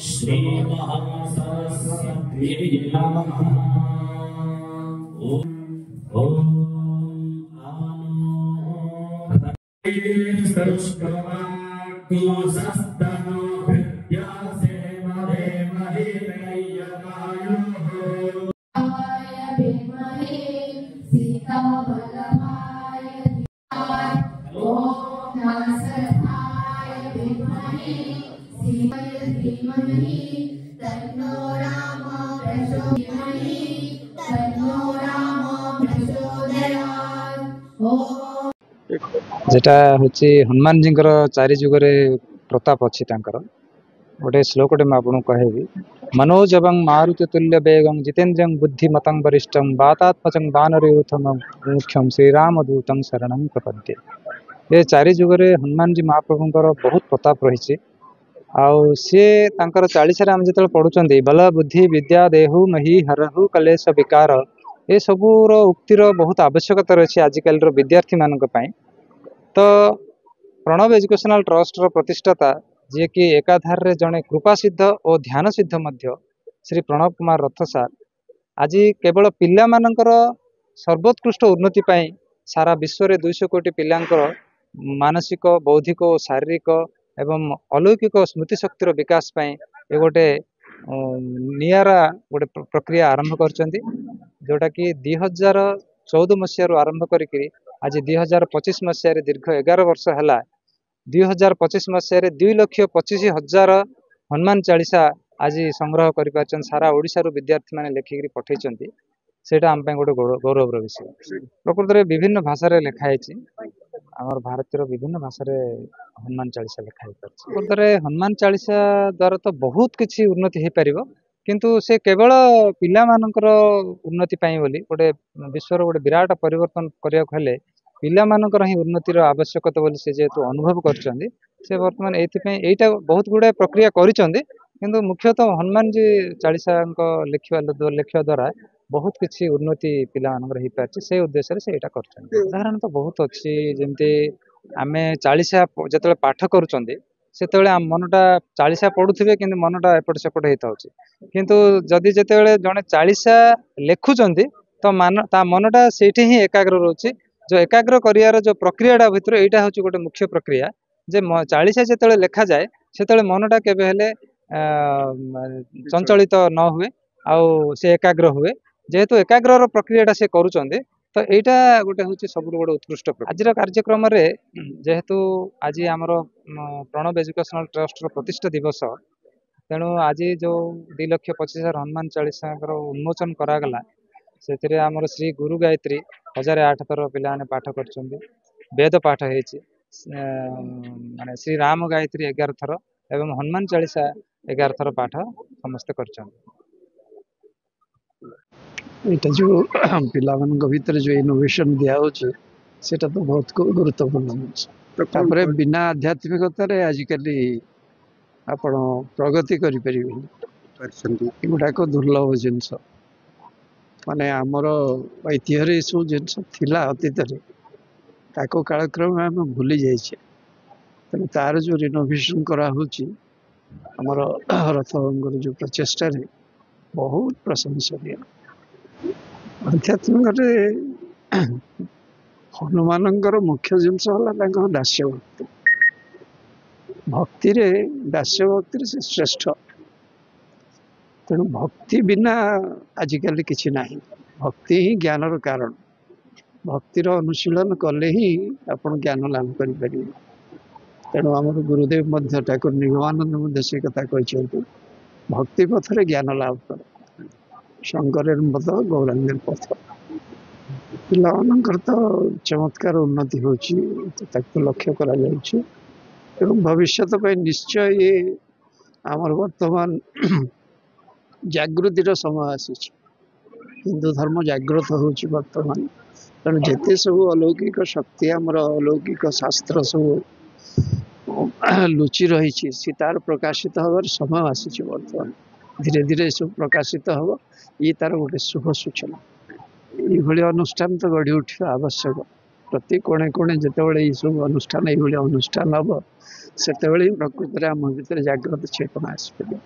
श्री महासरस्वती नमः। ओम जेटा हूँ हनुमान जी चारि जुगरे प्रताप अच्छी गोटे श्लोकटे मुझे कहबी मनोजवं मारुति तुल्य वेगं जितेन्द्रियं बुद्धिमतं वरिष्ठं वातात्मजं वानरयूथं मुख्यम श्रीरामदूतं शरणं प्रपद्ये। ये चारि जुगरे हनुमान जी महाप्रभुंकर बहुत प्रताप रही आउ सी चालीसा आम जो पढ़ुं बल बुद्धि विद्या देहु मही हरहु कलेश विकार ये सबूर उक्तिर बहुत आवश्यकता रही आजिकल विद्यार्थी मानक पई। तो प्रणव एजुकेशनल ट्रस्ट प्रतिष्ठाता जी कि एकाधार रे जड़े कृपा सिद्ध और ध्यान सिद्ध मध्य श्री प्रणव कुमार रथ सार आज केवल पिला मानकर सर्वोत्कृष्ट उन्नति पाई सारा विश्व रे 200 कोटी पिलांकर मानसिक बौद्धिक और शारीरिक एवं अलौकिक स्मृति शक्तिर विकास पाई ये गोटे नियारा गोटे प्रक्रिया आरंभ करचंदी जोटा कि 2014 मसीह आरंभ करी आज 2025 मसीह दीर्घ 11 वर्ष है 2025 मसीह 2,25,000 हनुमान चालीसा आज संग्रह कर सारा ओडिशा विद्यार्थी मैंने लिखिक पठे से आम गोटे गौरवर विषय। प्रकृत में विभिन्न भाषा लिखाई आमर भारतीय विभिन्न भाषा हनुमान चालीसा लिखाई प्रकृत में हनुमान चालीसा द्वारा तो बहुत किसी उन्नति हो पार किंतु से केवल पिला मानकर उन्नति पाई बोली गोटे विश्वर गोटे विराट परिवर्तन करने पिला मानकर ही उन्नतिर आवश्यकता बोली से जेहेतु अनुभव करछंदी से वर्तमान एटा बहुत गुड़े प्रक्रिया करिछंदी किंतु मुख्यतः हनुमान जी चालीसा लिखा द्वारा बहुत किसी उन्नति पिला मानकर हो पार से उद्देश्य से एटा करछंदी। उदाहरण तो बहुत अच्छी जमती आमे चालीसा जतले पाठ करूछंदी सेतेबेले मनटा चालीसा पढ़ुथिबे किंतु मनटा एपट सेपट होता होची किंतु जदि जेतेबेले जने चालीसा लेखुचंदी तो ता मनटा सेठी ही एकाग्र रहउची जो एकाग्र करियार जो प्रक्रियाटा भितर एटा होची गोटे मुख्य प्रक्रिया जे चालीसा जेतेबेले लेखा जाए सेतेबेले मनटा केबे हेले चंचलित न हुए आउ से एकाग्र हुए जेहेतु एकाग्र प्रक्रियाटा से करूचंदी तो यहाँ गोटे हूँ सब गोटे उत्कृष्ट आज कार्यक्रम रे जेहेतु आज आमर प्रणव एजुकेशनल ट्रस्ट प्रतिष्ठा दिवस तेणु आज जो 2,25,000 हनुमान चालीसा उन्मोचन करागला से आमर श्री गुरु गायत्री 1008 थर पिला पाठ कर वेद पाठ माने श्री राम गायत्री 11 थर एवं हनुमान चालीसा 11 थर पाठ समस्त कर जो पिला भीतर जो इनोवेशन दिया सेटा तो बहुत गुरुत्वपूर्ण है। बिना आध्यात्मिकतार आजिकल आपण प्रगति करें दुर्लभ जिनस माने आमर ऐतिह्य सब जिनस थिला अतीत कालक्रम आम भूली जाइए तेणु तार जो रिनोवेशन करामर रथर जो प्रचेषा बहुत प्रशंसनीय। आध्यात्मिक हनुमान मुख्य जिनस है दास्य भक्ति भक्ति दास्य भक्ति से श्रेष्ठ तेणु भक्ति बिना आजिकल किसी ना भक्ति ही ज्ञानर कारण भक्तिर अनुशीलन कले ही आप ज्ञान लाभ करें तेणु आम गुरुदेव ठाकुर निगमानंद से कथा कहते भक्ति पथरे ज्ञान लाभ कर शंकर मत गौरांग पथ पिला तो चमत्कार उन्नति हो लक्ष्य करा भविष्य निश्चय ये आमर वर्तमान जागृतिर समय आसी हिंदू धर्म जागृत होची वर्तमान तेणु जिते सब अलौकिक शक्ति आमर अलौकिक शास्त्र सब ଲୁଚି ରହିଛି ସେ ତାର ପ୍ରକାଶିତ ହେବାର ସମୟ ଆସିଛି ବର୍ତ୍ତମାନ ଧୀରେ ଧୀରେ ଏସବୁ ପ୍ରକାଶିତ ହେବ ଇଏ ତାର ଗୋଟେ ଶୁଭ ସୂଚନା ଏଇଭଳି ଅନୁଷ୍ଠାନ ତ ଗଢ଼ି ଉଠିବା ଆବଶ୍ୟକ ପ୍ରତି କୋଣେ କୋଣେ ଯେତେବେଳେ ଏଇସବୁ ଅନୁଷ୍ଠାନ ଏଇଭଳି ଅନୁଷ୍ଠାନ ହେବ ସେତେବେଳେ ହିଁ ପ୍ରକୃତରେ ଆମ ଭିତରେ ଜାଗ୍ରତ ଚେତନା ଆସିପାରିବ।